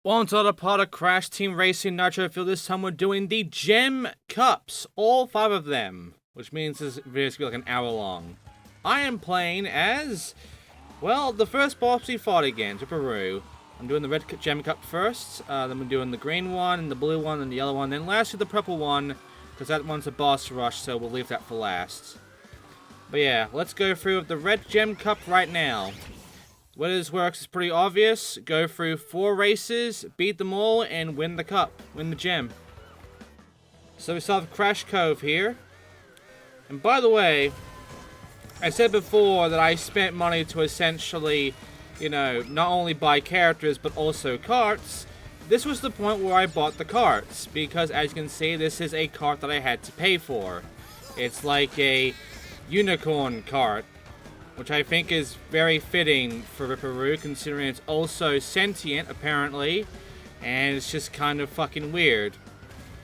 Welcome to another part of Crash Team Racing Nitro-Fueled. This time we're doing the Gem Cups, all 5 of them, which means this video is going to be like an hour long. I am playing as, well, the first boss we fought against, Peru. I'm doing the red Gem Cup first, then we're doing the green one, and the blue one, and the yellow one, then lastly the purple one, because that one's a boss rush, so we'll leave that for last. But yeah, let's go through the red Gem Cup right now. The way this works is pretty obvious. Go through 4 races, beat them all, and win the cup. Win the gem. So we start with Crash Cove here. And by the way, I said before that I spent money to essentially, you know, not only buy characters, but also karts. This was the point where I bought the karts, because as you can see, this is a kart that I had to pay for. It's like a unicorn kart, which I think is very fitting for Ripperoo, considering it's also sentient, apparently, and it's just kind of fucking weird,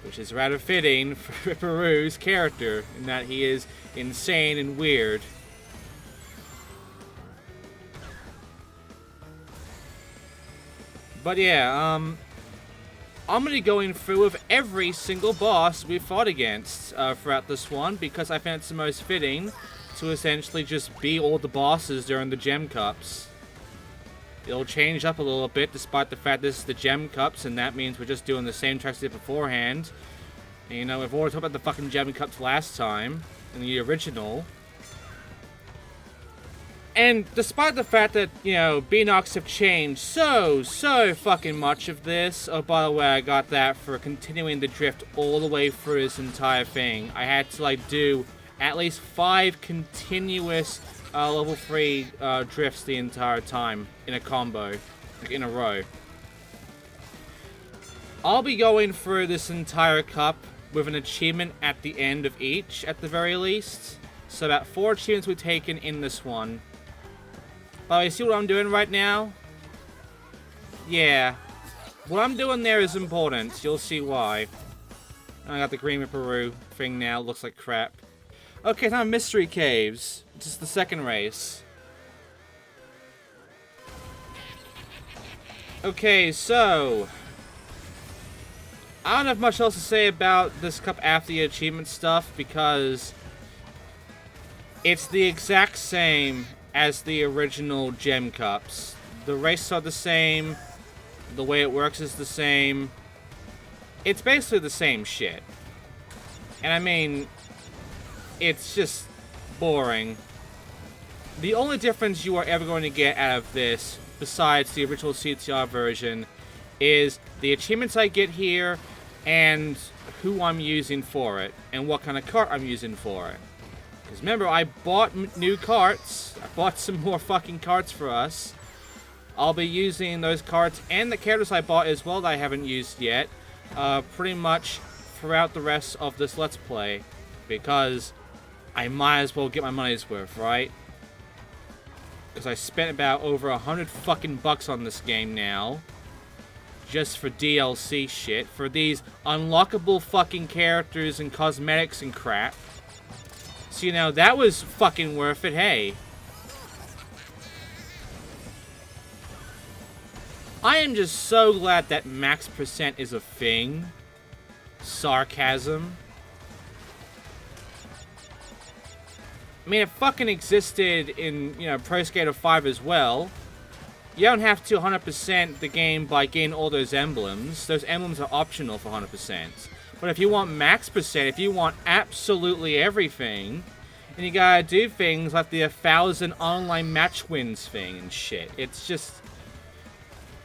which is rather fitting for Ripperoo's character, in that he is insane and weird. But yeah, I'm going to be going through with every single boss we fought against throughout this one, because I think it's the most fitting to essentially just be all the bosses during the Gem Cups. It'll change up a little bit, despite the fact this is the Gem Cups, and that means we're just doing the same tracks we did beforehand. And, you know, we've already talked about the fucking Gem Cups last time, in the original. And despite the fact that, you know, B-Nox have changed so fucking much of this. Oh, by the way, I got that for continuing the drift all the way through this entire thing. I had to, like, do at least 5 continuous level 3 drifts the entire time in a combo, like in a row. I'll be going through this entire cup with an achievement at the end of each, at the very least. So about 4 achievements we've taken in this one. By the way, see what I'm doing right now? Yeah. What I'm doing there is important. You'll see why. I got the green Peru thing now. Looks like crap. Okay, now Mystery Caves. This is the second race. Okay, so I don't have much else to say about this cup after the achievement stuff, because it's the exact same as the original Gem Cups. The races are the same. The way it works is the same. It's basically the same shit. And I mean, it's just boring. The only difference you are ever going to get out of this, besides the original CTR version, is the achievements I get here and who I'm using for it, and what kind of kart I'm using for it. Because remember, I bought new karts. I bought some more fucking karts for us. I'll be using those karts and the characters I bought as well that I haven't used yet, pretty much throughout the rest of this Let's Play. Because I might as well get my money's worth, right? Because I spent about over 100 fucking bucks on this game now. Just for DLC shit. For these unlockable fucking characters and cosmetics and crap. So, you know, that was fucking worth it, hey. I am just so glad that max percent is a thing. Sarcasm. I mean, it fucking existed in, you know, Pro Skater 5 as well. You don't have to 100% the game by getting all those emblems. Those emblems are optional for 100%. But if you want max percent, if you want absolutely everything, then you gotta do things like the 1,000 online match wins thing and shit. It's just,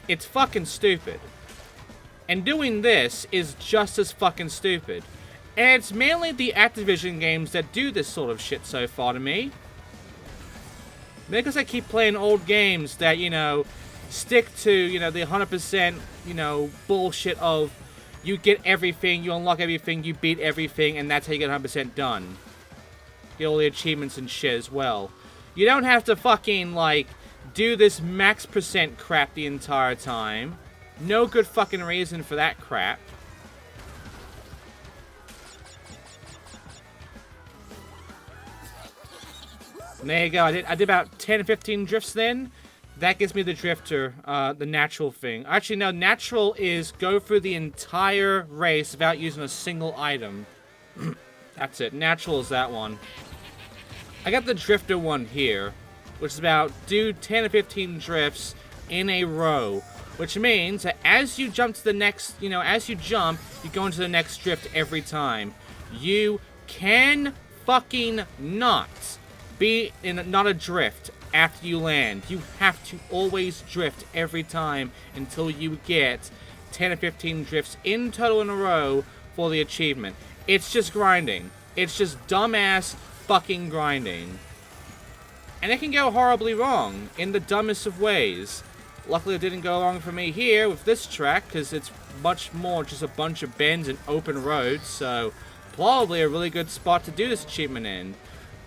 it's fucking stupid. And doing this is just as fucking stupid. And it's mainly the Activision games that do this sort of shit so far to me. Because I keep playing old games that, you know, stick to, you know, the 100%, you know, bullshit of you get everything, you unlock everything, you beat everything, and that's how you get 100% done. Get all the achievements and shit as well. You don't have to fucking, like, do this max percent crap the entire time. No good fucking reason for that crap. And there you go. I did about 10 or 15 drifts then. that gives me the drifter, the natural thing. Actually, no, natural is go through the entire race without using a single item. That's it. Natural is that one. I got the drifter one here, which is about do 10 or 15 drifts in a row, which means that as you jump to the next, as you jump, you go into the next drift every time. You can fucking not be in not a drift after you land. You have to always drift every time until you get 10 or 15 drifts in total in a row for the achievement. It's just grinding. It's just dumbass fucking grinding. And it can go horribly wrong in the dumbest of ways. Luckily it didn't go wrong for me here with this track, because it's much more just a bunch of bends and open roads, so probably a really good spot to do this achievement in.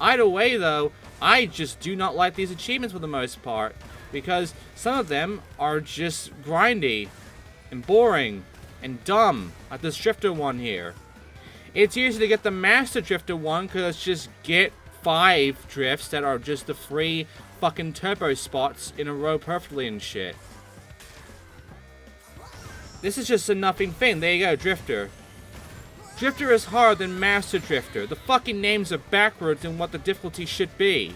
Either way though, I just do not like these achievements for the most part, because some of them are just grindy and boring and dumb, like this drifter one here. It's easy to get the master drifter one because it's just get 5 drifts that are just the 3 fucking turbo spots in a row perfectly and shit. This is just a nothing thing. There you go, drifter. Drifter is harder than master drifter. The fucking names are backwards in what the difficulty should be.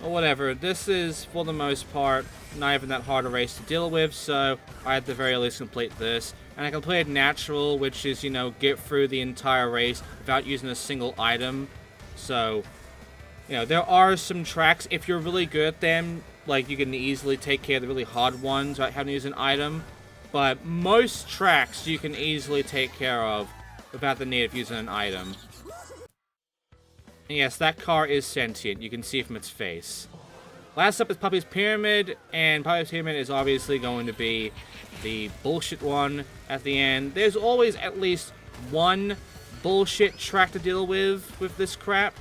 Or whatever, this is, for the most part, not even that hard a race to deal with, so I at the very least complete this. And I completed natural, which is, get through the entire race without using a single item. So, there are some tracks, if you're really good at them, like, you can easily take care of the really hard ones without having to use an item. But most tracks you can easily take care of without the need of using an item. And yes, that car is sentient. You can see from its face. Last up is Puppy's Pyramid, and Puppy's Pyramid is obviously going to be the bullshit one at the end. There's always at least one bullshit track to deal with this crap.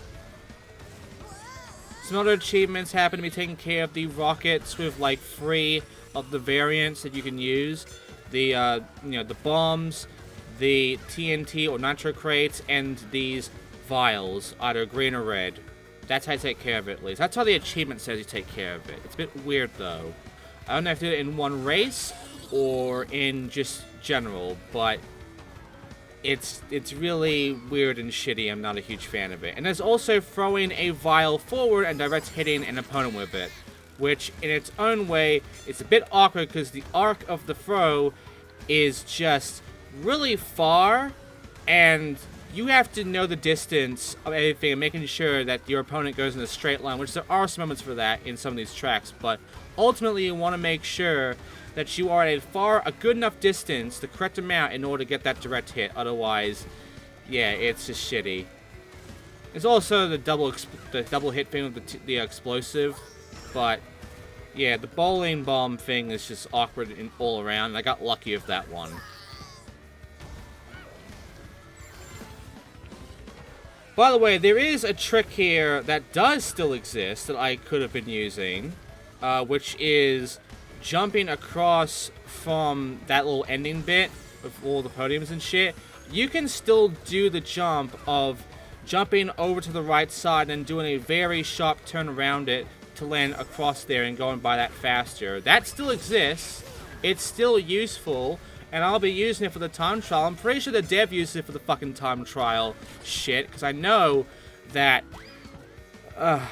Some other achievements happen to be taking care of the rockets with like 3 of the variants that you can use. The, the bombs, the TNT or nitro crates, and these vials, either green or red. That's how you take care of it, at least. That's how the achievement says you take care of it. It's a bit weird, though. I don't know if you do it in one race or in just general, but it's really weird and shitty. I'm not a huge fan of it. And there's also throwing a vial forward and direct hitting an opponent with it, which in its own way is a bit awkward because the arc of the throw is just really far, and you have to know the distance of everything and making sure that your opponent goes in a straight line, which there are some moments for that in some of these tracks, but ultimately you want to make sure that you are at a good enough distance, the correct amount, in order to get that direct hit. Otherwise, yeah, it's just shitty. There's also the double hit thing with the explosive, but yeah, the bowling bomb thing is just awkward all around, and I got lucky with that one. By the way, there is a trick here that does still exist that I could have been using, which is jumping across from that little ending bit with all the podiums and shit. You can still do the jump of jumping over to the right side and doing a very sharp turn around it to land across there and going by that faster. That still exists. It's still useful. And I'll be using it for the time trial. I'm pretty sure the dev used it for the fucking time trial shit, because I know that... I'm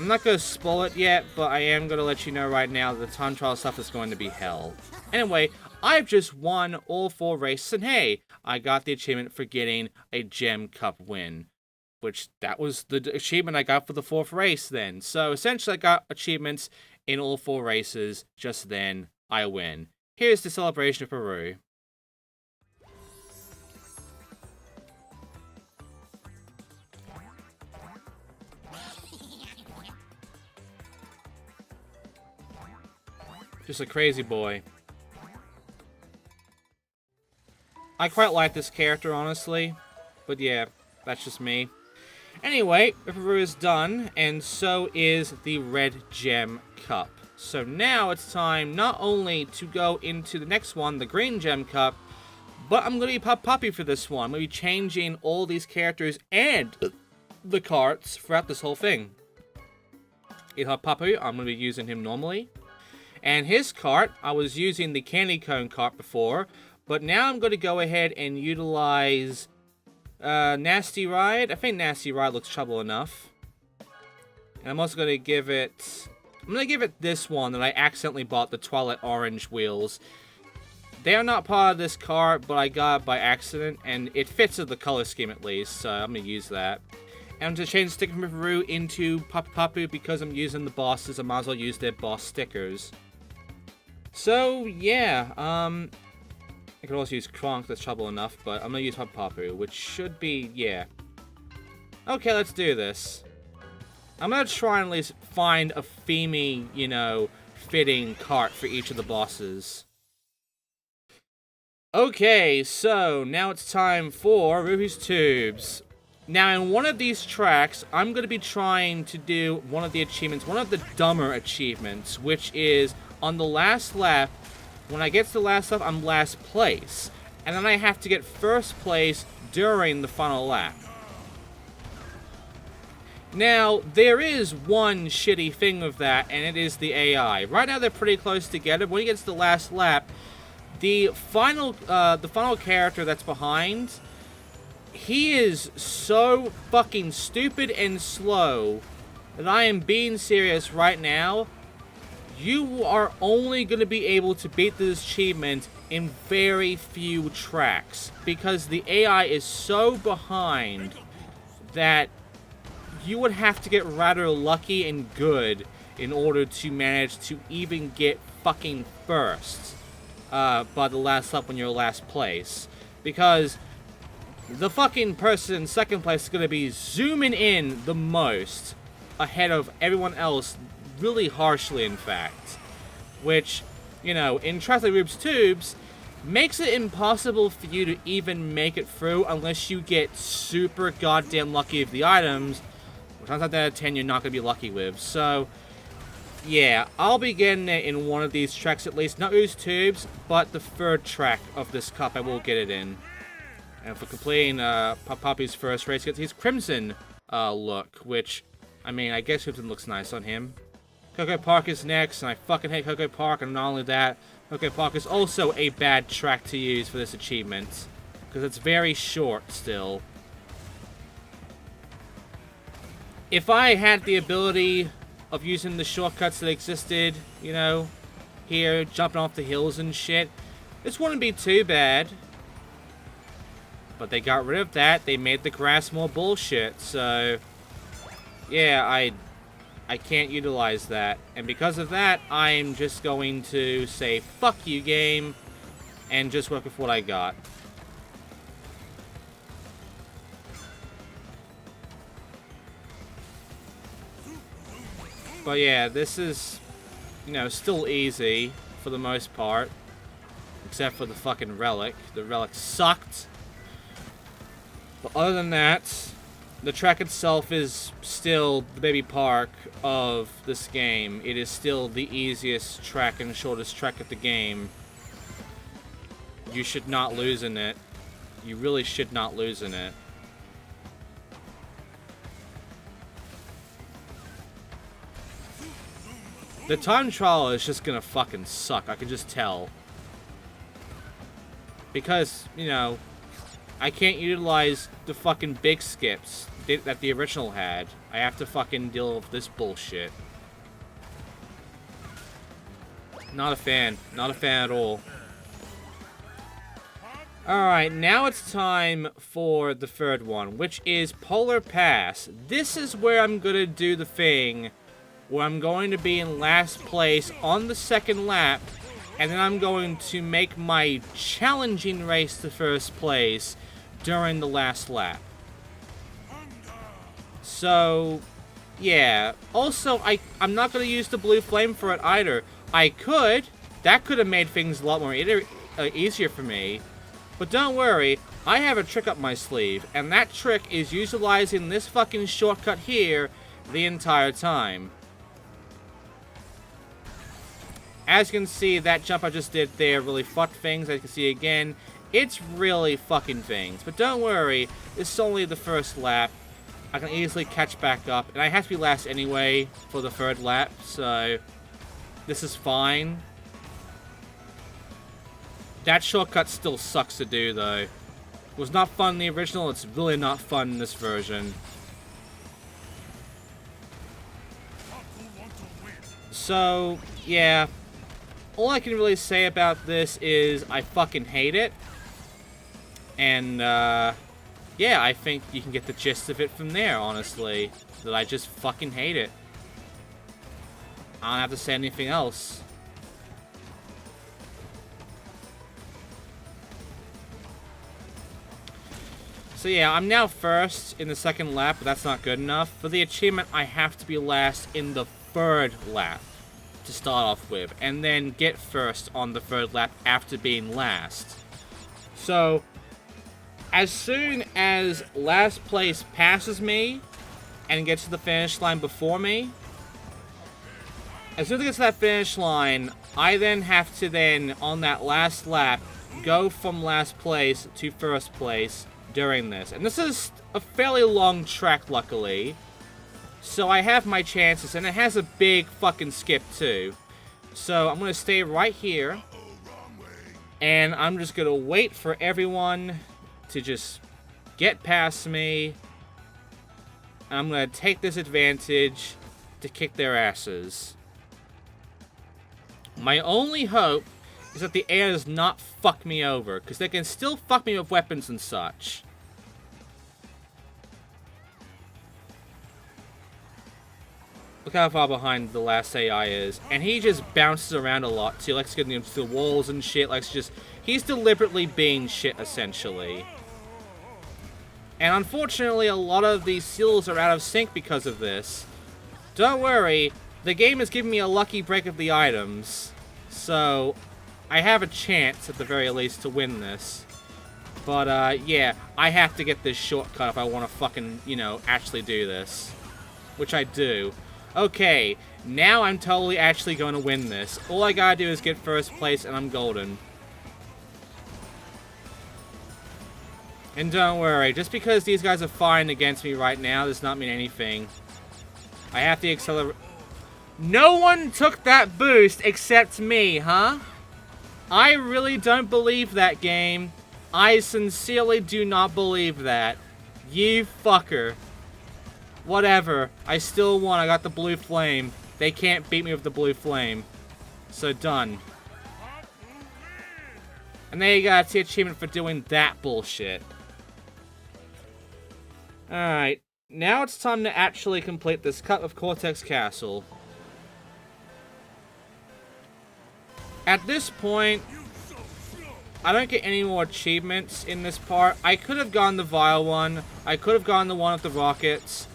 not going to spoil it yet, but I am going to let you know right now that the time trial stuff is going to be hell. Anyway, I've just won all 4 races, and hey, I got the achievement for getting a Gem Cup win. Which, that was the achievement I got for the 4th race then. So, essentially, I got achievements in all 4 races. Just then, I win. Here's the celebration of Peru. Just a crazy boy. I quite like this character, honestly. But yeah, that's just me. Anyway, Peru is done, and so is the Red Gem Cup. So now it's time not only to go into the next one, the Green Gem Cup, but I'm going to be Puppy for this one. I'm going to be changing all these characters and the karts throughout this whole thing. Papu, I'm going to be using him normally. And his kart, I was using the candy cone kart before, but now I'm going to go ahead and utilize Nasty Ride. I think Nasty Ride looks trouble enough. And I'm also going to give it... I'm going to give it this one that I accidentally bought, the Twilight Orange wheels. They are not part of this kart, but I got it by accident, and it fits with the color scheme at least, so I'm going to use that. And to change the sticker from Peru into Papu Papu, because I'm using the bosses, I might as well use their boss stickers. So, yeah, I could also use Kronk, that's trouble enough, but I'm going to use Papu Papu, which should be, yeah. Okay, let's do this. I'm going to try and at least find a themey, you know, fitting kart for each of the bosses. Okay, so now it's time for Ruby's Tubes. Now, in one of these tracks, I'm going to be trying to do one of the achievements, one of the dumber achievements, which is on the last lap. When I get to the last lap, I'm last place. And then I have to get first place during the final lap. Now, there is one shitty thing with that, and it is the AI. Right now, they're pretty close together, but when you get to the last lap, the final character that's behind, he is so fucking stupid and slow that I am being serious right now. You are only going to be able to beat this achievement in very few tracks, because the AI is so behind that you would have to get rather lucky and good in order to manage to even get fucking first. By the last lap when you're last place. Because the fucking person in second place is going to be zooming in the most ahead of everyone else, really harshly in fact. Which, you know, in Track Like Ruby's Tubes, makes it impossible for you to even make it through unless you get super goddamn lucky with the items, which 9 times out of 10 you're not going to be lucky with. So, yeah, I'll be getting it in one of these tracks at least. Not Ruby's Tubes, but the third track of this cup I will get it in. And for completing Papu's first race, gets his Crimson look, which, I mean, I guess Crimson looks nice on him. COCO Park is next, and I fucking hate COCO Park, and not only that, COCO Park is also a bad track to use for this achievement, because it's very short still. If I had the ability of using the shortcuts that existed, you know, here, jumping off the hills and shit, this wouldn't be too bad. But they got rid of that. They made the grass more bullshit, so yeah, I can't utilize that. And because of that, I'm just going to say fuck you, game, and just work with what I got. But yeah, this is, you know, still easy for the most part. Except for the fucking relic. The relic sucked. But other than that, the track itself is still the baby park of this game. It is still the easiest track and shortest track of the game. You should not lose in it. You really should not lose in it. The time trial is just gonna fucking suck, I can just tell. Because, you know, I can't utilize the fucking big skips that the original had. I have to fucking deal with this bullshit. Not a fan. Not a fan at all. Alright, now it's time for the third one, which is Polar Pass. This is where I'm gonna do the thing where I'm going to be in last place on the second lap, and then I'm going to make my challenging race to first place during the last lap. So, yeah. Also, I'm not going to use the blue flame for it either. I could. That could have made things a lot more easier for me. But don't worry, I have a trick up my sleeve, and that trick is utilizing this fucking shortcut here the entire time. As you can see, that jump I just did there really fucked things. As you can see again, it's really fucking things. But don't worry, this is only the first lap. I can easily catch back up. And I have to be last anyway for the 3rd lap, so this is fine. That shortcut still sucks to do, though. It was not fun in the original, it's really not fun in this version. So, yeah. All I can really say about this is I fucking hate it. And, yeah, I think you can get the gist of it from there, honestly. That I just fucking hate it. I don't have to say anything else. So yeah, I'm now first in the 2nd lap, but that's not good enough. For the achievement, I have to be last in the 3rd lap to start off with, and then get first on the 3rd lap after being last. So, as soon as last place passes me and gets to the finish line before me, as soon as it gets to that finish line, I then have to then, on that last lap, go from last place to 1st place during this. And this is a fairly long track, luckily. So I have my chances, and it has a big fucking skip, too. So I'm going to stay right here. And I'm just going to wait for everyone to just get past me. And I'm going to take this advantage to kick their asses. My only hope is that the AI does not fuck me over, because they can still fuck me with weapons and such. Look how far behind the last AI is. And he just bounces around a lot, too. Likes getting into the walls and shit. Likes just... He's deliberately being shit, essentially. And unfortunately, a lot of these seals are out of sync because of this. Don't worry, the game is giving me a lucky break of the items. So, I have a chance, at the very least, to win this. But, yeah, I have to get this shortcut if I want to fucking, you know, actually do this. Which I do. Okay, now I'm totally actually going to win this. All I gotta do is get 1st place and I'm golden. And don't worry, just because these guys are fighting against me right now does not mean anything. I have to accelerate. No one took that boost except me, huh? I really don't believe that, game. I sincerely do not believe that. You fucker. Whatever. I still won. I got the blue flame. They can't beat me with the blue flame. So, done. And there you go. That's the achievement for doing that bullshit. Alright. Now it's time to actually complete this cut of Cortex Castle. At this point, I don't get any more achievements in this part. I could have gone the Vile one. I could have gone the one with the rockets.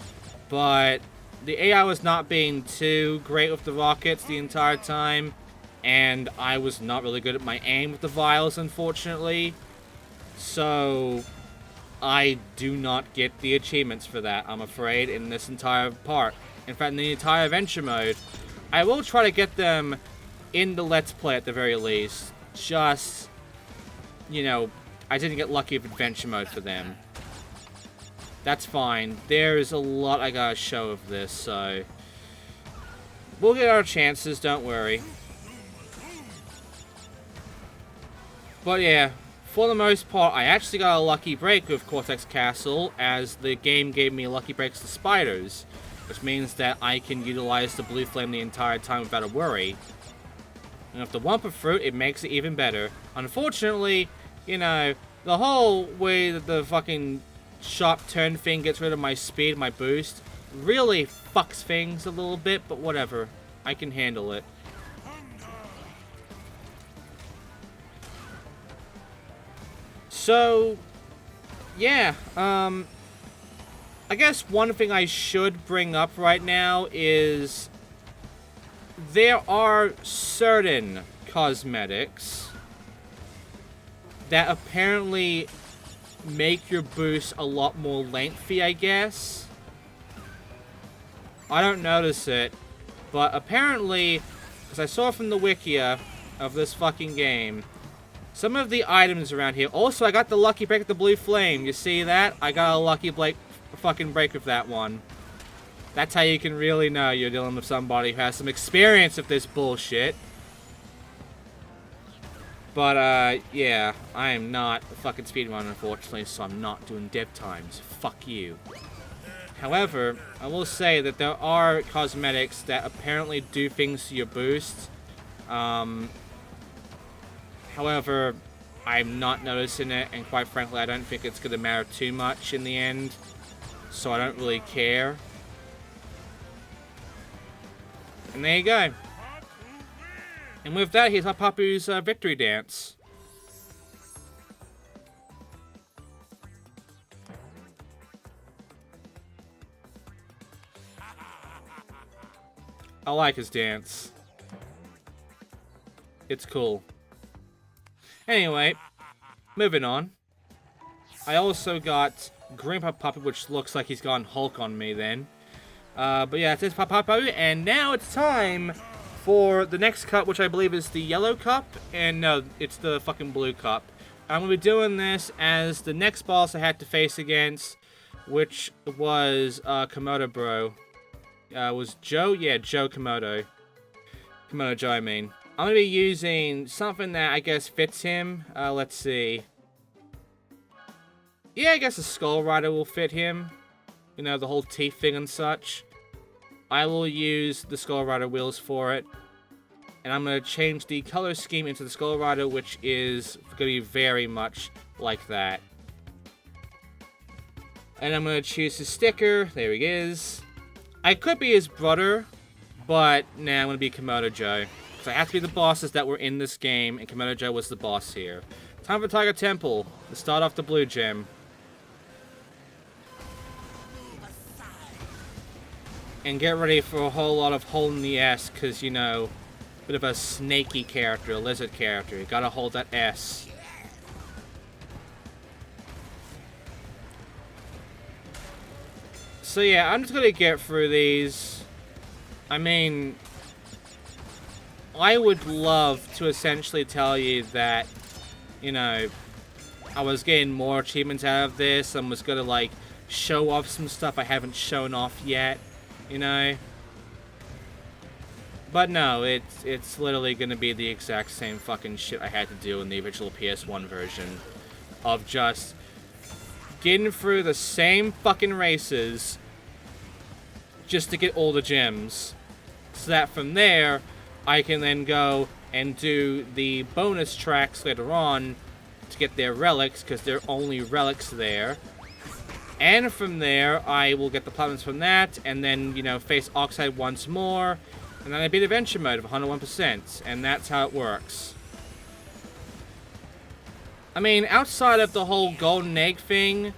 But the AI was not being too great with the rockets the entire time. And I was not really good at my aim with the vials, unfortunately. So, I do not get the achievements for that, I'm afraid, in this entire part. In fact, in the entire adventure mode. I will try to get them in the Let's Play at the very least. Just, you know, I didn't get lucky with adventure mode for them. That's fine. There's a lot I gotta show of this, so... We'll get our chances, don't worry. But yeah, for the most part, I actually got a lucky break with Cortex Castle, as the game gave me lucky breaks to spiders, which means that I can utilize the blue flame the entire time without a worry. And with the Wumpa Fruit, it makes it even better. Unfortunately, you know, the whole way that the fucking sharp turn thing gets rid of my speed, my boost, really fucks things a little bit, but whatever. I can handle it. So, yeah, I guess one thing I should bring up right now is there are certain cosmetics that apparently make your boost a lot more lengthy, I guess. I don't notice it, but apparently, because I saw from the wikia of this fucking game, some of the items around here... Also, I got the lucky break of the blue flame. You see that? I got a lucky a fucking break with that one. That's how you can really know you're dealing with somebody who has some experience with this bullshit. But, yeah, I am not a fucking speedrunner, unfortunately, so I'm not doing dev times. Fuck you. However, I will say that there are cosmetics that apparently do things to your boost. However, I'm not noticing it, and quite frankly, I don't think it's going to matter too much in the end. So I don't really care. And there you go. And with that, here's Papu's victory dance. I like his dance. It's cool. Anyway, moving on. I also got Grandpa Papu, which looks like he's gone Hulk on me then. But yeah, it's Papu, and now it's time for the next cup, which I believe is the yellow cup, and no, it's the fucking blue cup. I'm going to be doing this as the next boss I had to face against, which was Komodo Bro. Was Joe? Yeah, Joe Komodo. Komodo Joe, I mean. I'm going to be using something that I guess fits him. Let's see. Yeah, I guess a Skull Rider will fit him. You know, the whole teeth thing and such. I will use the Skull Rider wheels for it. And I'm going to change the color scheme into the Skull Rider, which is going to be very much like that. And I'm going to choose his sticker. There he is. I could be his brother, but nah, I'm going to be Komodo Joe. So I have to be the bosses that were in this game, and Komodo Joe was the boss here. Time for Tiger Temple to start off the blue gem. And get ready for a whole lot of holding the S, because, you know, a bit of a snaky character, a lizard character. You gotta hold that S. So yeah, I'm just gonna get through these. I mean, I would love to essentially tell you that, you know, I was getting more achievements out of this and was gonna, like, show off some stuff I haven't shown off yet. You know, but no, it's literally gonna be the exact same fucking shit I had to do in the original PS1 version of just getting through the same fucking races just to get all the gems, so that from there I can then go and do the bonus tracks later on to get their relics, because there are only relics there. And from there, I will get the platinums from that, and then, you know, face Oxide once more, and then I beat Adventure Mode of 101%, and that's how it works. I mean, outside of the whole Golden Egg thing,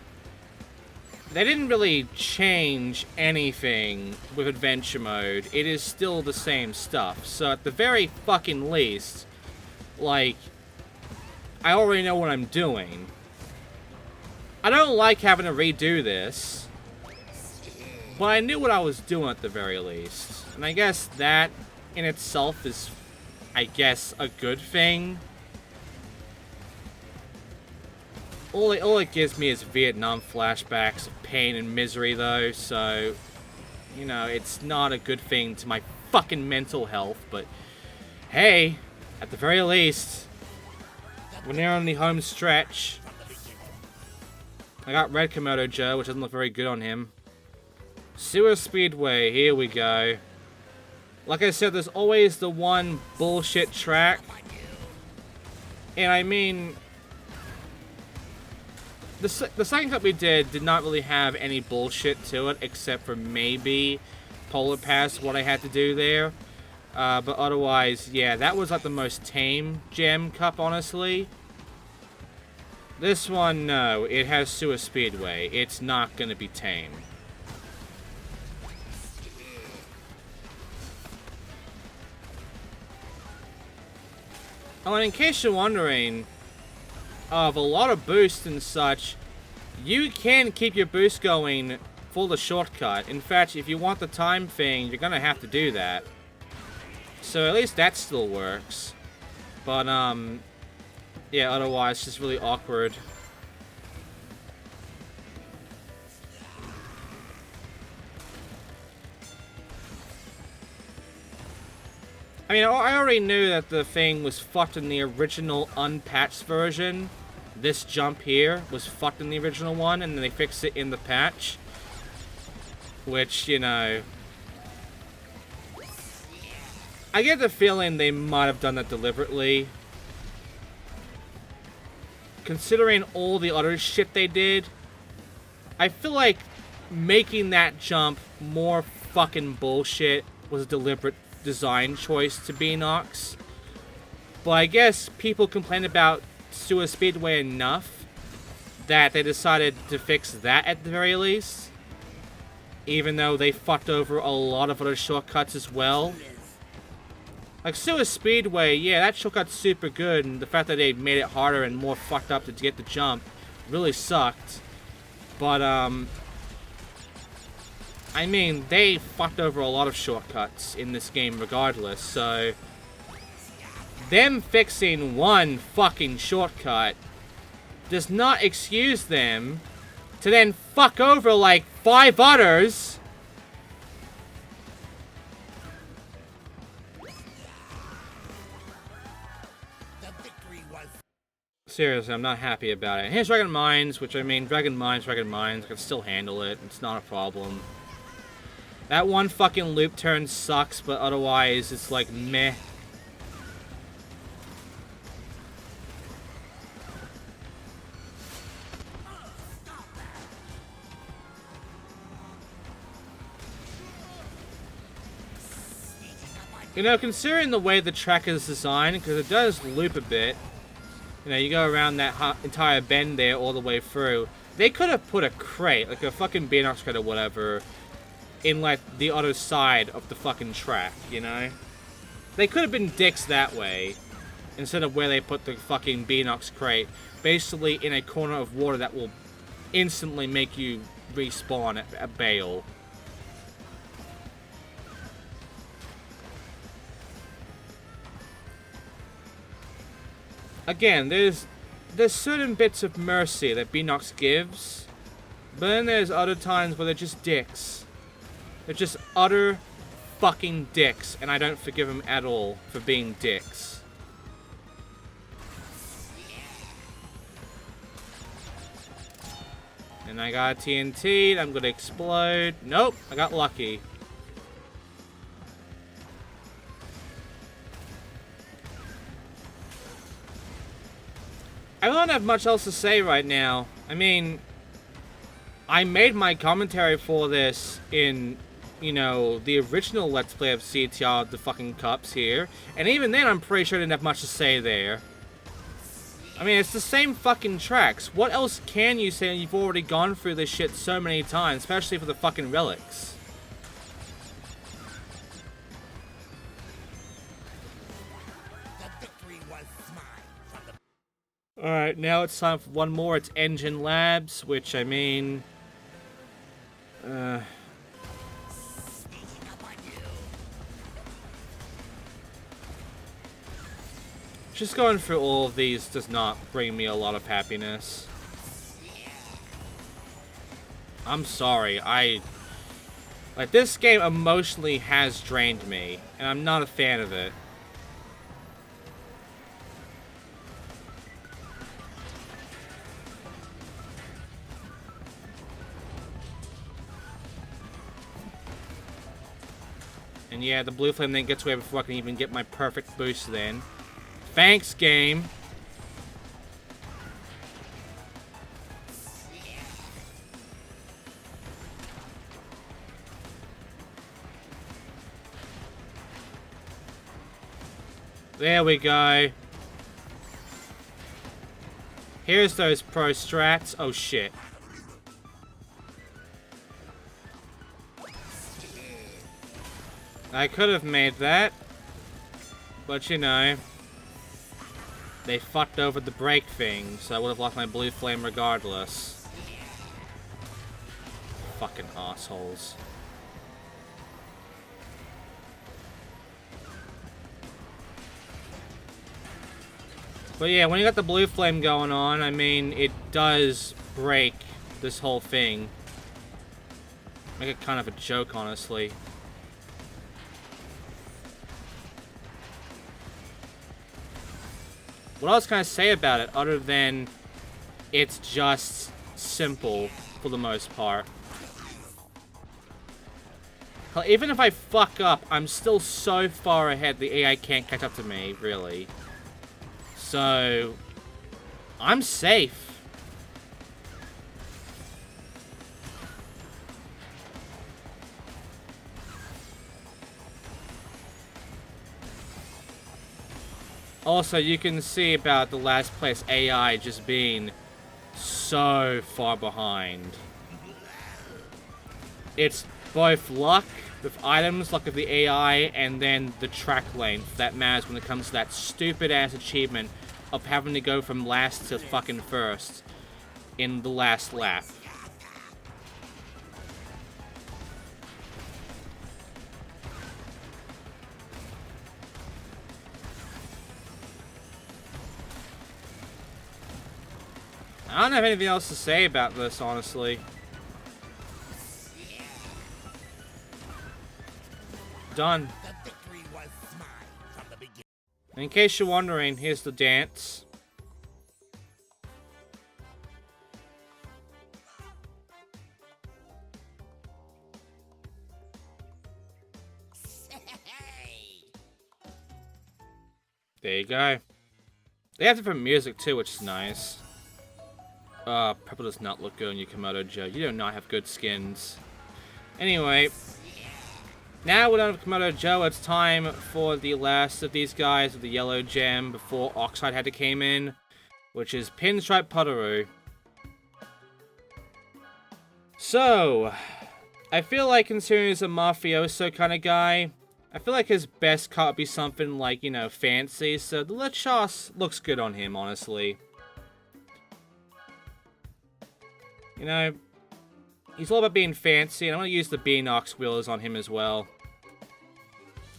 they didn't really change anything with Adventure Mode. It is still the same stuff, so at the very fucking least, like, I already know what I'm doing. I don't like having to redo this, but I knew what I was doing at the very least. And I guess that in itself is, I guess, a good thing. All it gives me is Vietnam flashbacks of pain and misery, though, so, you know, it's not a good thing to my fucking mental health, but hey, at the very least, we're near on the home stretch. I got Red Komodo Joe, which doesn't look very good on him. Sewer Speedway, here we go. Like I said, there's always the one bullshit track. And I mean, the second cup we did not really have any bullshit to it, except for maybe Polar Pass, what I had to do there. But otherwise, yeah, that was like the most tame gem cup, honestly. This one, no, it has Sewer Speedway. It's not gonna be tame. Oh, and in case you're wondering, of a lot of boosts and such, you can keep your boost going for the shortcut. In fact, if you want the time thing, you're gonna have to do that. So at least that still works. But, yeah, otherwise, it's just really awkward. mean, I already knew that the thing was fucked in the original unpatched version. This jump here was fucked in the original one, and then they fixed it in the patch. Which, you know... I get the feeling they might have done that deliberately. Considering all the other shit they did, I feel like making that jump more fucking bullshit was a deliberate design choice to Beenox. But I guess people complained about Sewer Speedway enough that they decided to fix that at the very least. Even though they fucked over a lot of other shortcuts as well. Like Sewer Speedway, yeah, that shortcut's super good, and the fact that they made it harder and more fucked up to get the jump really sucked. But, I mean, they fucked over a lot of shortcuts in this game regardless, so... them fixing one fucking shortcut does not excuse them to then fuck over, like, 5 others. Seriously, I'm not happy about it. Here's Dragon Mines, which, I mean, Dragon Mines. I can still handle it. It's not a problem. That one fucking loop turn sucks, but otherwise, it's like, meh. You know, considering the way the track is designed, because it does loop a bit, you know, you go around that entire bend there all the way through, they could have put a crate, like a fucking Beenox crate or whatever, in, like, the other side of the fucking track, you know? They could have been dicks that way, instead of where they put the fucking Beenox crate, basically in a corner of water that will instantly make you respawn at a bale. Again, there's certain bits of mercy that Beenox gives, but then there's other times where they're just dicks. They're just utter fucking dicks, and I don't forgive them at all for being dicks. And I got a TNT, I'm gonna explode. Nope, I got lucky. I don't have much else to say right now. I mean, I made my commentary for this in, you know, the original Let's Play of CTR, the fucking Cups here. And even then, I'm pretty sure I didn't have much to say there. I mean, it's the same fucking tracks. What else can you say when you've already gone through this shit so many times, especially for the fucking relics? Alright, now it's time for one more. It's Engine Labs, which, I mean... just going through all of these does not bring me a lot of happiness. I'm sorry, like, this game emotionally has drained me, and I'm not a fan of it. And yeah, the blue flame then gets away before I can even get my perfect boost then. Thanks, game. There we go. Here's those pro strats. Oh shit. I could have made that, but you know, they fucked over the brake thing, so I would have lost my blue flame regardless. Fucking assholes. But yeah, when you got the blue flame going on, I mean, it does break this whole thing. Make it kind of a joke, honestly. What else can I say about it other than it's just simple for the most part? Hell, even if I fuck up, I'm still so far ahead the AI can't catch up to me, really. So, I'm safe. Also, you can see about the last place AI just being so far behind. It's both luck with items, luck of the AI, and then the track length that matters when it comes to that stupid-ass achievement of having to go from last to fucking first in the last lap. I don't have anything else to say about this, honestly. Done. In case you're wondering, here's the dance. There you go. They have different music too, which is nice. Purple does not look good on you, Komodo Joe. You do not have good skins. Anyway, now we're done with Komodo Joe. It's time for the last of these guys with the yellow gem before Oxide had to came in, which is Pinstripe Potteroo. So, I feel like considering he's a mafioso kind of guy, I feel like his best cut would be something like, you know, fancy. So the Lechos looks good on him, honestly. You know, he's all about being fancy, and I'm going to use the Beanox wheels on him as well.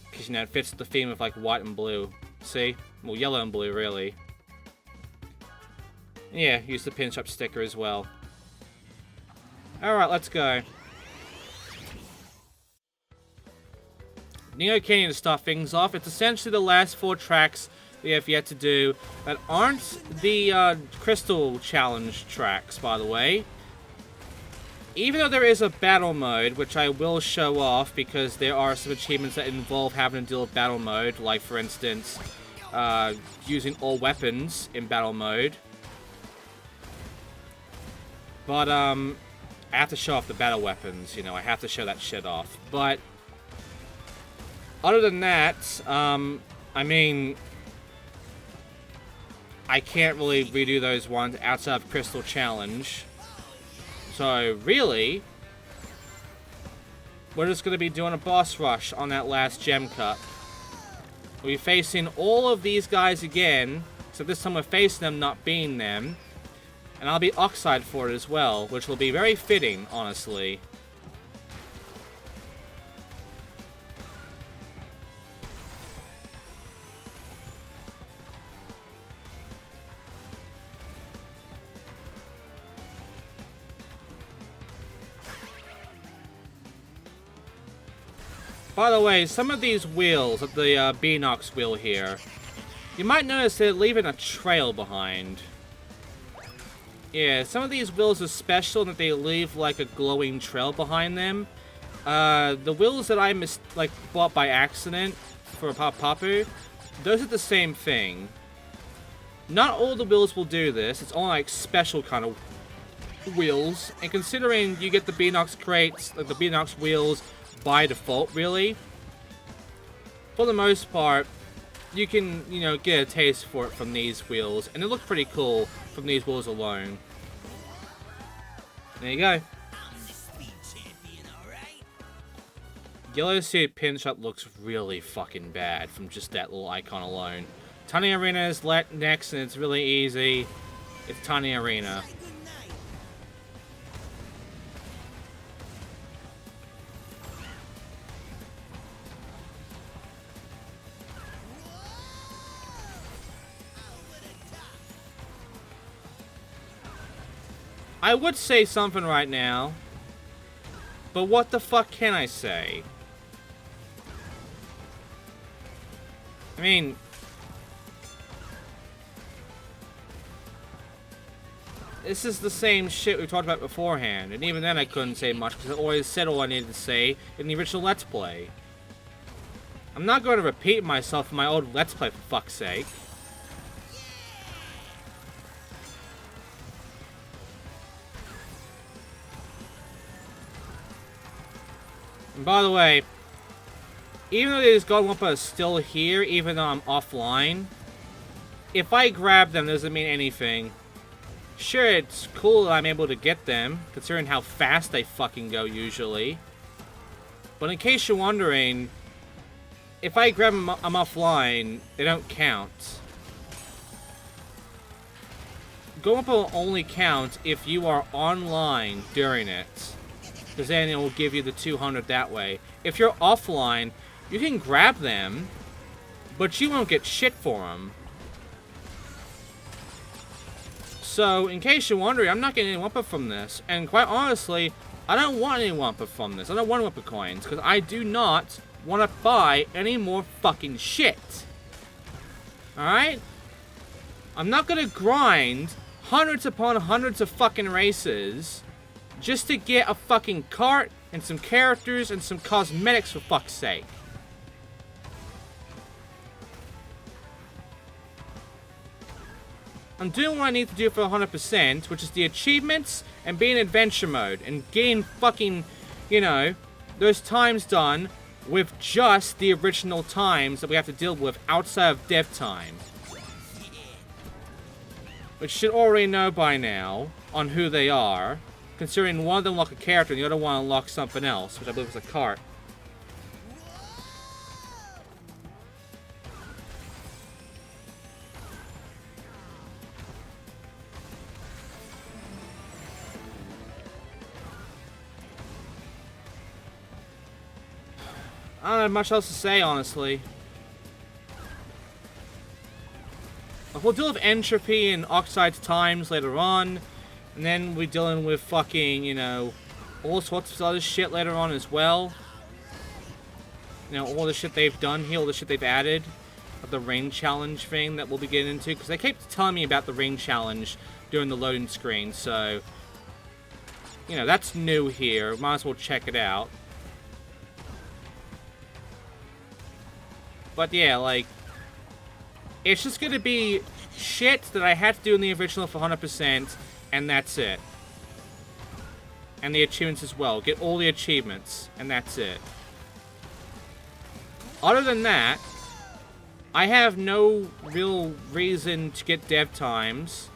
Because, you know, it fits the theme of, like, white and blue. See? Well, yellow and blue, really. Yeah, use the Pinstripe sticker as well. Alright, let's go. Neo Canyon to start things off. It's essentially the last 4 tracks we have yet to do that aren't the Crystal Challenge tracks, by the way. Even though there is a battle mode, which I will show off because there are some achievements that involve having to deal with battle mode, like, for instance, using all weapons in battle mode. But, I have to show off the battle weapons, you know, I have to show that shit off. But, other than that, I mean, I can't really redo those ones outside of Crystal Challenge. So, really, we're just going to be doing a boss rush on that last gem cut. We'll be facing all of these guys again, so this time we're facing them, not being them. And I'll be Oxide for it as well, which will be very fitting, honestly. By the way, some of these wheels, like the Beanox wheel here, you might notice they're leaving a trail behind. Yeah, some of these wheels are special in that they leave like a glowing trail behind them. The wheels that I bought by accident for Papu, those are the same thing. Not all the wheels will do this. It's only like special kind of wheels. And considering you get the Beanox crates, like the Beanox wheels, by default, really, for the most part, you can, you know, get a taste for it from these wheels, and they look pretty cool from these wheels alone. There you go. Yellow Suit Pinstripe looks really fucking bad from just that little icon alone. Tiny Arena is next, and it's really easy. It's Tiny Arena. I would say something right now, but what the fuck can I say? I mean, this is the same shit we talked about beforehand, and even then I couldn't say much because I always said all I needed to say in the original Let's Play. I'm not going to repeat myself in my old Let's Play, for fuck's sake. And by the way, even though these God Wumpa are still here, even though I'm offline, if I grab them, doesn't mean anything. Sure, it's cool that I'm able to get them, considering how fast they fucking go usually. But in case you're wondering, if I grab them, I'm offline, they don't count. God Wumpa will only count if you are online during it, because then it will give you the 200 that way. If you're offline, you can grab them, but you won't get shit for them. So, in case you're wondering, I'm not getting any Wumpa from this. And quite honestly, I don't want any Wumpa from this. I don't want Wumpa coins, because I do not want to buy any more fucking shit. Alright? I'm not going to grind hundreds upon hundreds of fucking races just to get a fucking cart and some characters and some cosmetics, for fuck's sake. I'm doing what I need to do for 100%, which is the achievements and being in adventure mode and getting fucking, you know, those times done with just the original times that we have to deal with outside of dev time. Which you should already know by now on who they are, considering one of them unlock a character and the other one unlocks something else, which I believe is a cart. I don't have much else to say, honestly. We'll deal with entropy and oxide times later on. And then we're dealing with fucking, you know, all sorts of other shit later on as well. You know, all the shit they've done here, all the shit they've added. The ring challenge thing that we'll be getting into. Because they kept telling me about the ring challenge during the loading screen. So, you know, that's new here. Might as well check it out. But yeah, like, it's just gonna be shit that I had to do in the original for 100%, and that's it. And the achievements as well. Get all the achievements, and that's it. Other than that, I have no real reason to get dev times.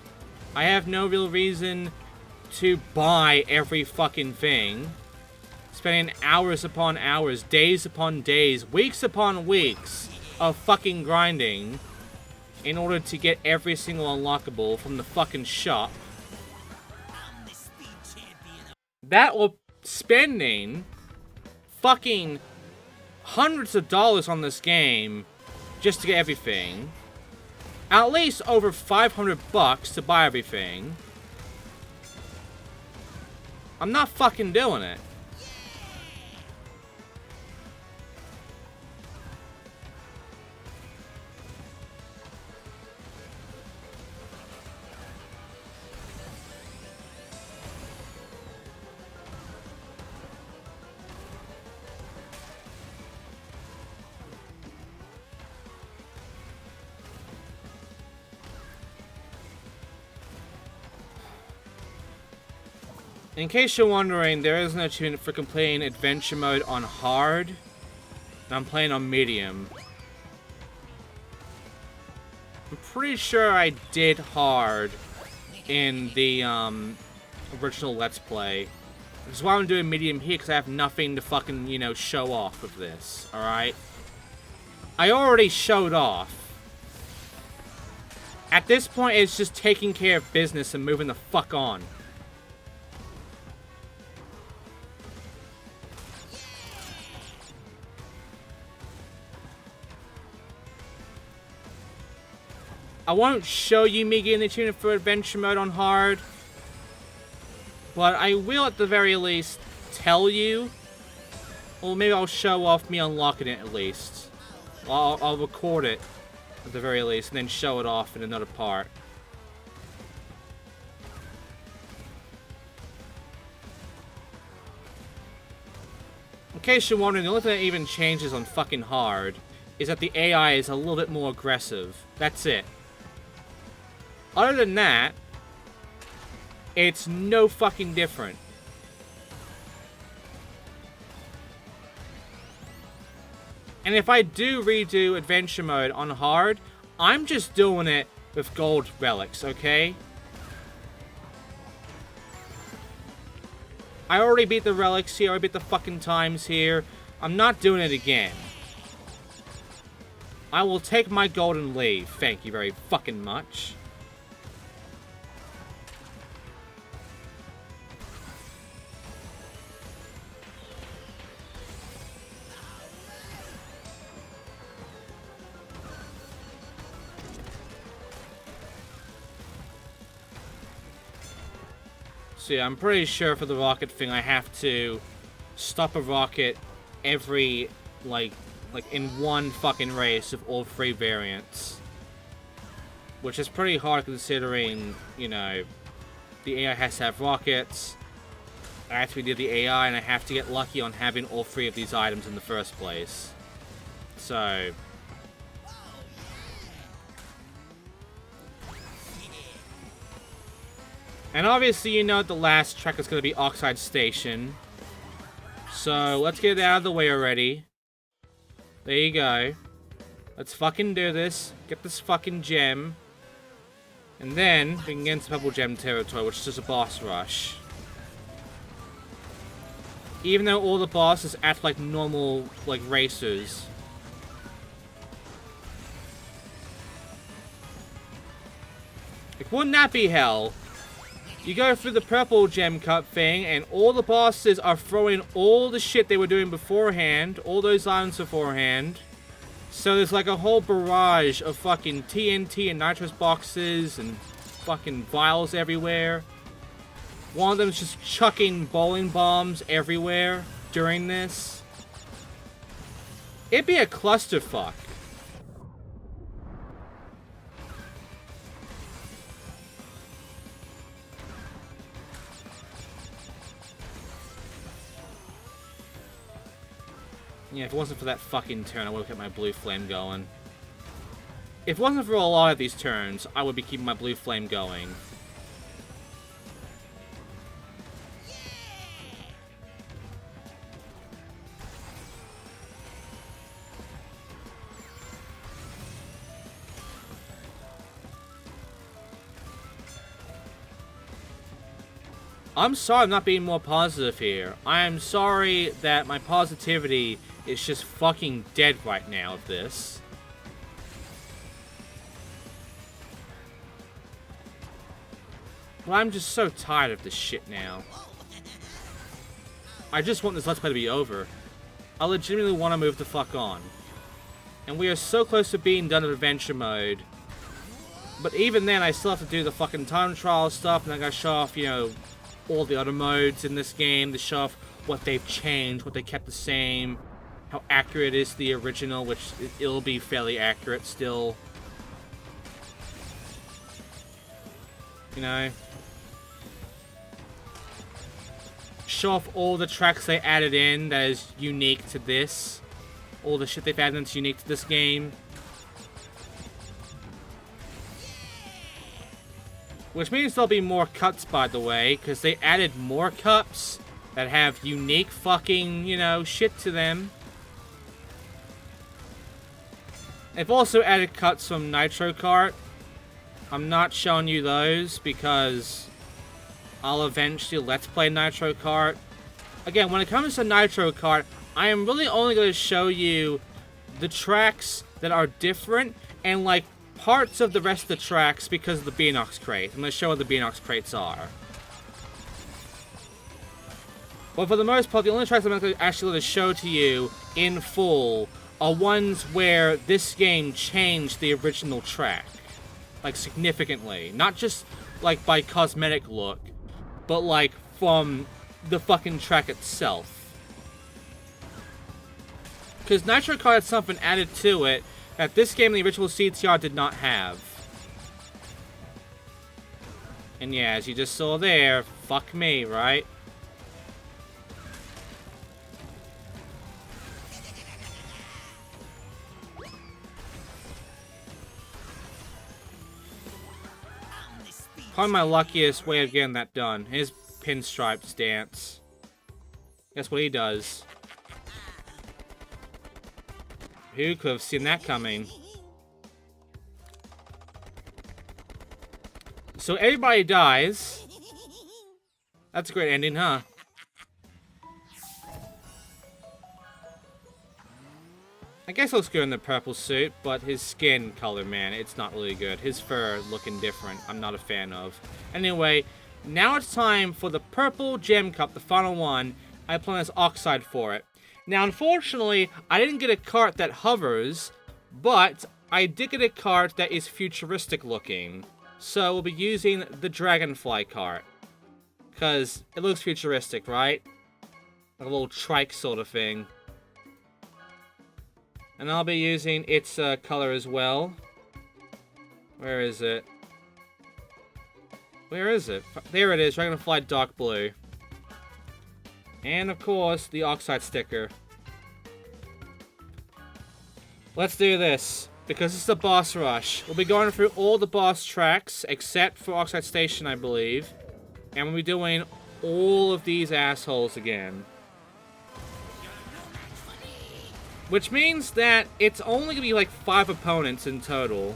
I have no real reason to buy every fucking thing. Spending hours upon hours, days upon days, weeks upon weeks of fucking grinding in order to get every single unlockable from the fucking shop. That will spending fucking hundreds of dollars on this game just to get everything. At least over 500 bucks to buy everything. I'm not fucking doing it. In case you're wondering, there is an achievement for completing adventure mode on hard, and I'm playing on medium. I'm pretty sure I did hard in the original Let's Play. Which is why I'm doing medium here, because I have nothing to fucking, you know, show off of this, alright? I already showed off. At this point, it's just taking care of business and moving the fuck on. I won't show you me getting the achievement for adventure mode on hard, but I will at the very least tell you, or maybe I'll show off me unlocking it at least. I'll record it at the very least and then show it off in another part. In case you're wondering, the only thing that even changes on fucking hard is that the AI is a little bit more aggressive. That's it. Other than that, it's no fucking different. And if I do redo adventure mode on hard, I'm just doing it with gold relics, okay? I already beat the relics here, I beat the fucking times here. I'm not doing it again. I will take my gold and leave. Thank you very fucking much. So yeah, I'm pretty sure for the rocket thing I have to stop a rocket every, like in one fucking race of all 3 variants. Which is pretty hard considering, you know, the AI has to have rockets. I have to do the AI and I have to get lucky on having all 3 of these items in the first place. So... and obviously you know the last track is going to be Oxide Station. So let's get it out of the way already. There you go. Let's fucking do this. Get this fucking gem. And then we can get into Purple Gem territory, which is just a boss rush. Even though all the bosses act like normal, like, racers. Like, wouldn't that be hell? You go through the Purple Gem Cup thing, and all the bosses are throwing all the shit they were doing beforehand, all those items beforehand. So there's like a whole barrage of fucking TNT and nitrous boxes and fucking vials everywhere. One of them's just chucking bowling bombs everywhere during this. It'd be a clusterfuck. Yeah, if it wasn't for that fucking turn, I would have kept my blue flame going. If it wasn't for a lot of these turns, I would be keeping my blue flame going. I'm sorry I'm not being more positive here. I am sorry that my positivity is just fucking dead right now of this. But I'm just so tired of this shit now. I just want this Let's Play to be over. I legitimately want to move the fuck on. And we are so close to being done with adventure mode. But even then, I still have to do the fucking time trial stuff, and I gotta show off, you know, all the other modes in this game to show off what they've changed, what they kept the same, how accurate is the original, which it'll be fairly accurate still. You know? Show off all the tracks they added in that is unique to this. All the shit they've added in that's unique to this game. Which means there'll be more cuts, by the way, because they added more cups that have unique fucking, you know, shit to them. They've also added cuts from Nitro Kart. I'm not showing you those because I'll eventually Let's Play Nitro Kart. Again, when it comes to Nitro Kart, I am really only going to show you the tracks that are different and, like, parts of the rest of the tracks because of the Beanox crate. I'm going to show what the Beanox crates are. But for the most part, the only tracks I'm actually going to show to you in full are ones where this game changed the original track. Like, significantly. Not just, like, by cosmetic look, but, like, from the fucking track itself. Because Nitro Kart had something added to it that this game in the original CTR did not have. And yeah, as you just saw there, fuck me, right? Probably my luckiest way of getting that done. His pinstripe stance. Guess what he does? Who could have seen that coming? So everybody dies. That's a great ending, huh? I guess it looks good in the purple suit, but his skin color, man, it's not really good. His fur looking different, I'm not a fan of. Anyway, now it's time for the purple gem cup, the final one. I plan as oxide for it. Now, unfortunately, I didn't get a cart that hovers, but I did get a cart that is futuristic looking. So we'll be using the dragonfly cart. Because it looks futuristic, right? Like a little trike sort of thing. And I'll be using its color as well. Where is it? Where is it? There it is, Dragonfly Dark Blue. And of course, the Oxide sticker. Let's do this, because this is the boss rush. We'll be going through all the boss tracks, except for Oxide Station, I believe. And we'll be doing all of these assholes again. Which means that it's only going to be like 5 opponents in total.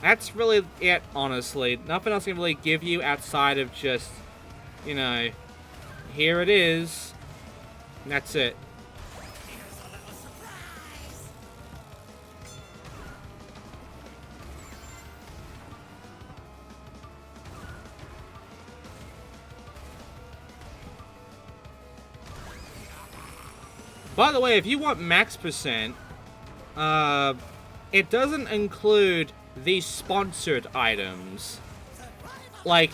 That's really it, honestly. Nothing else can really give you outside of just, you know, here it is. And that's it. By the way, if you want max percent, it doesn't include the sponsored items. Like,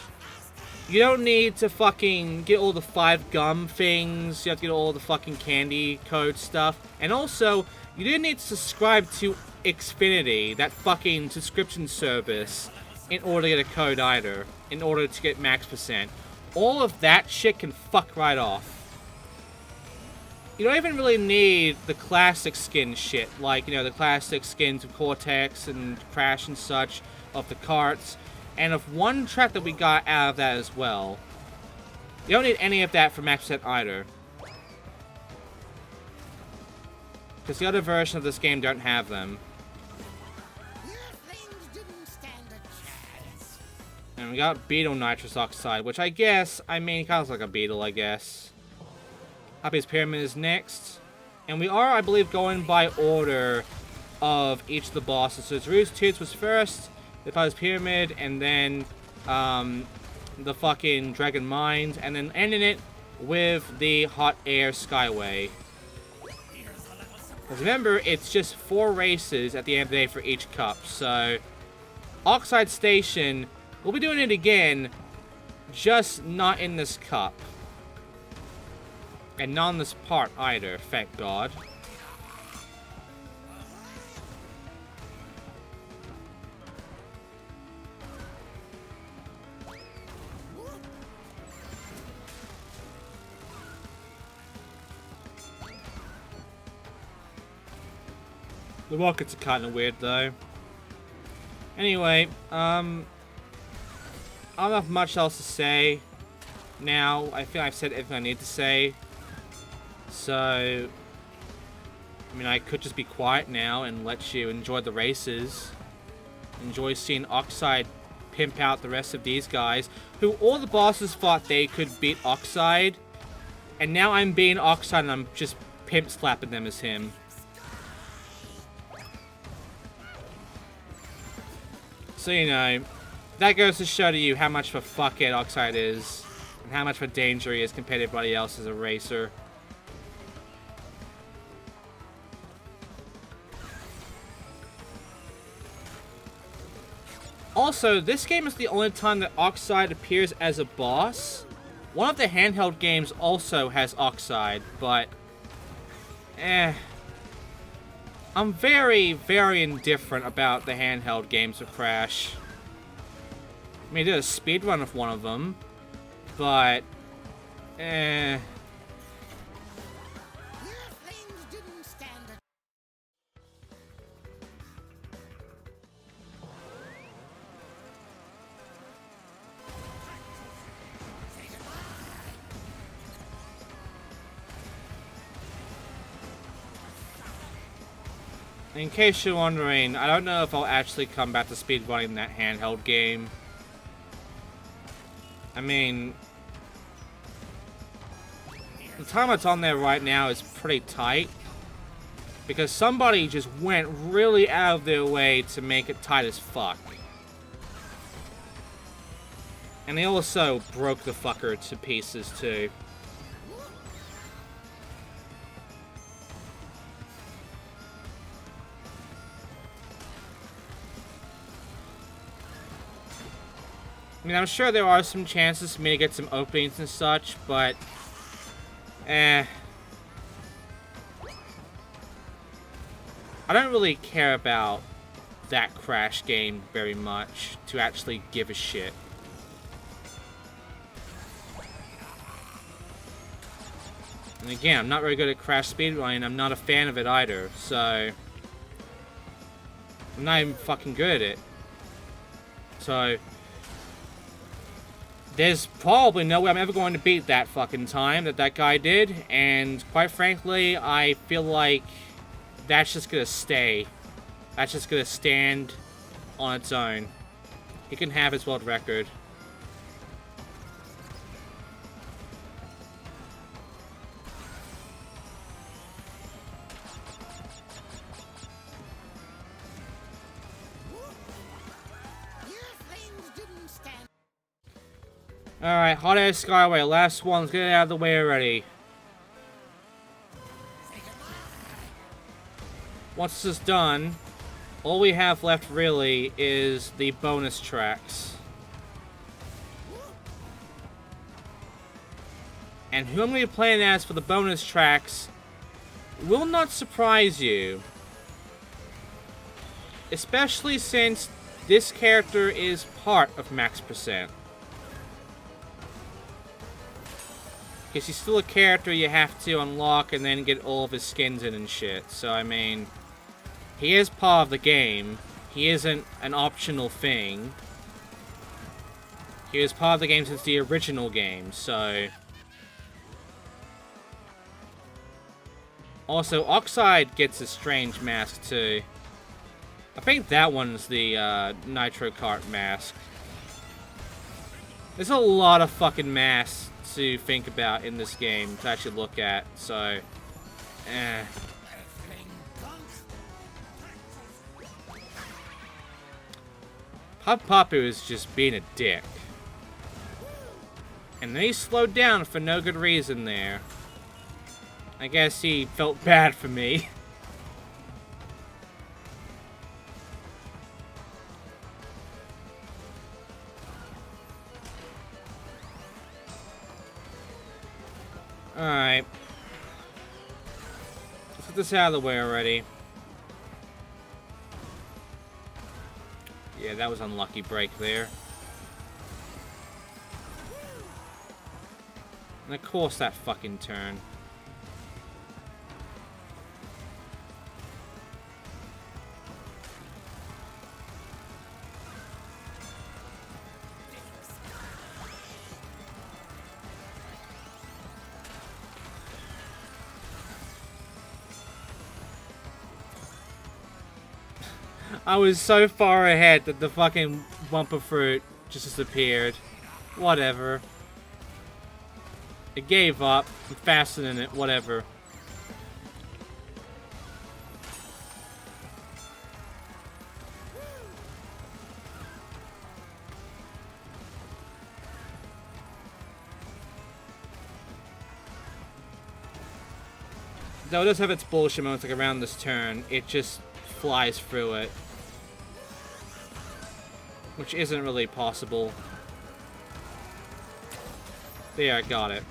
you don't need to fucking get all the 5 gum things, you have to get all the fucking candy code stuff. And also, you didn't need to subscribe to Xfinity, that fucking subscription service, in order to get a code either, in order to get max percent. All of that shit can fuck right off. You don't even really need the classic skin shit, like, you know, the classic skins of Cortex and Crash and such, of the karts, and of one track that we got out of that as well. You don't need any of that for max percent either. Because the other version of this game don't have them. And we got Beetle Nitrous Oxide, which I guess, I mean, kind of looks like a beetle, I guess. Happy's Pyramid is next. And we are, I believe, going by order of each of the bosses. So it's Roost Toots was first, the Happy's Pyramid, and then the fucking Dragon Mind, and then ending it with the Hot Air Skyway. Because remember, it's just 4 races at the end of the day for each cup. So, Oxide Station, we'll be doing it again, just not in this cup. And not on this part either, thank God. The rockets are kind of weird though. Anyway, I don't have much else to say. Now, I feel I've said everything I need to say. So, I mean, I could just be quiet now and let you enjoy the races. Enjoy seeing Oxide pimp out the rest of these guys, who all the bosses thought they could beat Oxide. And now I'm being Oxide and I'm just pimp slapping them as him. So, you know, that goes to show to you how much of a fuckhead Oxide is. And how much of a danger he is compared to everybody else as a racer. Also, this game is the only time that Oxide appears as a boss. One of the handheld games also has Oxide, but... I'm very, very indifferent about the handheld games of Crash. I mean, I did a speedrun of one of them, but... In case you're wondering, I don't know if I'll actually come back to speedrunning that handheld game. I mean, the time it's on there right now is pretty tight. Because somebody just went really out of their way to make it tight as fuck. And they also broke the fucker to pieces too. I mean, I'm sure there are some chances for me to get some openings and such, but... I don't really care about that Crash game very much to actually give a shit. And again, I'm not very good at Crash speedrunning. I'm not a fan of it either, so... I'm not even fucking good at it. So... there's probably no way I'm ever going to beat that fucking time that guy did, and quite frankly, I feel like that's just gonna stay. That's just gonna stand on its own. He can have his world record. Alright, Hot Air Skyway, last one. Let's get it out of the way already. Once this is done, all we have left really is the bonus tracks. And who I'm going to be playing as for the bonus tracks will not surprise you. Especially since this character is part of Max Percent. Because he's still a character you have to unlock and then get all of his skins in and shit. So, I mean, he is part of the game. He isn't an optional thing. He was part of the game since the original game, so... Also, Oxide gets a strange mask, too. I think that one's the Nitro Kart mask. There's a lot of fucking masks to think about in this game to actually look at, so Papu is just being a dick. And then he slowed down for no good reason there. I guess he felt bad for me. Alright. Let's get this out of the way already. Yeah, that was an unlucky break there. And of course that fucking turn. I was so far ahead that the fucking bumper fruit just disappeared. Whatever. It gave up. I'm faster than it. Whatever. Though it does have its bullshit moments, like around this turn, it just flies through it. Which isn't really possible. There, I got it.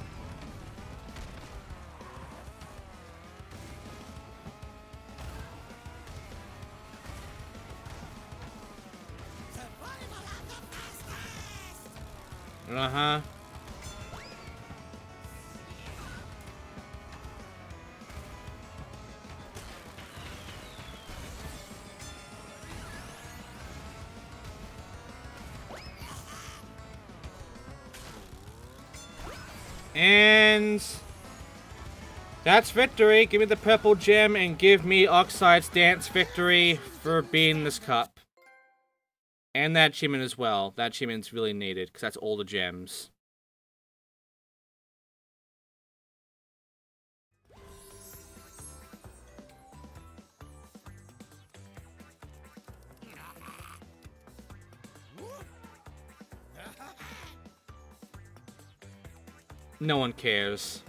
Uh-huh. And That's victory. Give me the purple gem and give me Oxide's Dance victory for beating this cup. And that achievement as well. That achievement's really needed, because that's all the gems. No one cares.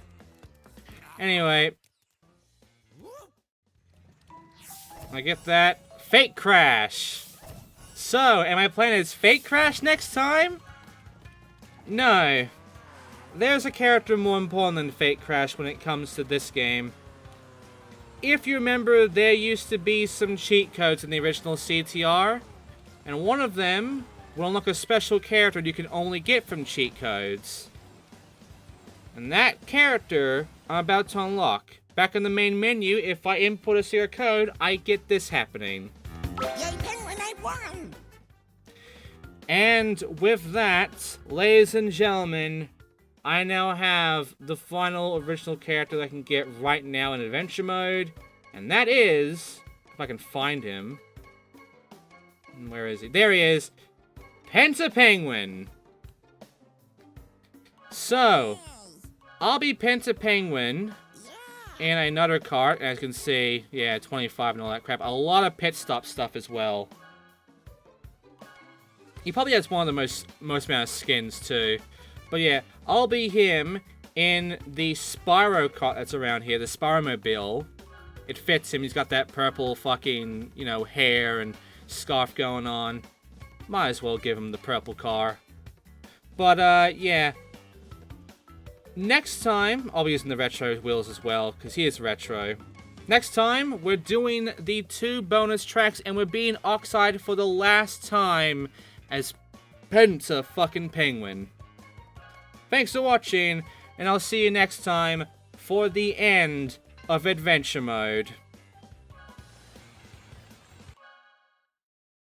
Anyway. I get that. Fate Crash! So, am I playing as Fate Crash next time? No. There's a character more important than Fate Crash when it comes to this game. If you remember, there used to be some cheat codes in the original CTR, and one of them will unlock a special character you can only get from cheat codes. And that character I'm about to unlock. Back in the main menu, if I input a secret code, I get this happening. Yay, Penguin, I won! And with that, ladies and gentlemen, I now have the final original character that I can get right now in adventure mode. And that is, if I can find him. Where is he? There he is. Penta-Penguin. So, I'll be Penta-Penguin in another cart, as you can see, yeah, 25 and all that crap. A lot of pit stop stuff as well. He probably has one of the most amount of skins too. But yeah, I'll be him in the Spyro cart that's around here, the Spyromobile. It fits him, he's got that purple fucking, you know, hair and scarf going on. Might as well give him the purple car. But yeah. Next time, I'll be using the retro wheels as well, because he is retro. Next time, we're doing the 2 bonus tracks, and we're being Oxide for the last time as Penta-Penguin. Thanks for watching, and I'll see you next time for the end of Adventure Mode.